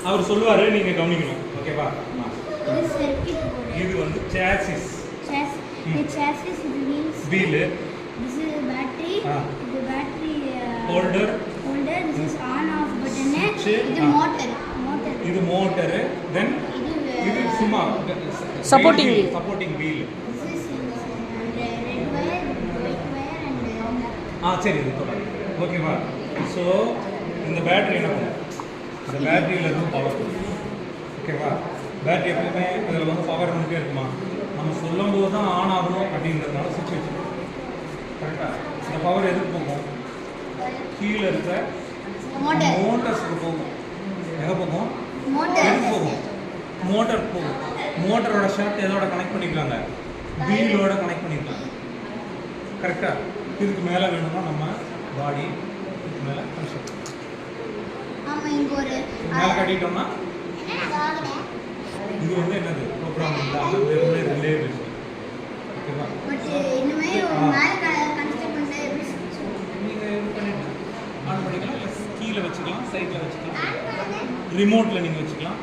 அவர் சொல்லுவாரு, நீங்க கவனிக்கணும். ஓகேவா? இது சர்க்கிட் போர்டு. இது வந்து chassis. The chassis is wheel. This is battery. The battery holder. This is on off button. இது motor. இது மோட்டர். தென் இது சும்மா supporting wheel. This is red wire, white wire and சரி இது தொடர். ஓகேவா? ஸோ இந்த பேட்டரி என்ன பண்ணும்? இந்த பேட்டரியில் இருந்து பவர் கொடுக்கும். ஓகேவா? பேட்டரி எப்பவுமே இதில் வந்து பவர் வந்துட்டே இருக்குமா? நம்ம சொல்லும் போது தான் ஆன் ஆகணும் அப்படின்றதுனால சுவிட்ச் வச்சுக்கணும். கரெக்டாக? இந்த பவர் எதுக்கு போகும்? கீழே இருக்கிற மோட்டர்ஸுக்கு போகும். எங்கே போகும்? எதுக்கு போகும்? மோட்டர் போகும். மோட்டரோட ஷாஃப்ட் எதோட கனெக்ட் பண்ணிக்கலாங்க? வீலோட கனெக்ட் பண்ணிக்கலாம். கரெக்டாக? இதுக்கு மேலே வேணும்னா நம்ம பாடி இதுக்கு மேலே கன்ஸ்ட்ரக்ட் மேலே கட்டிட்டோம்னா இது வந்து என்னது ப்ரோக்ராம் இல்லாமல் வெறும் ரிலே விஷயம். ஓகேவா? நீங்கள் இது பண்ணிட்டு ஆன் பண்ணிக்கலாம், இல்லை கீழே வச்சுக்கலாம், சைடில் வச்சுக்கலாம், ரிமோட்டில் நீங்கள் வச்சுக்கலாம்.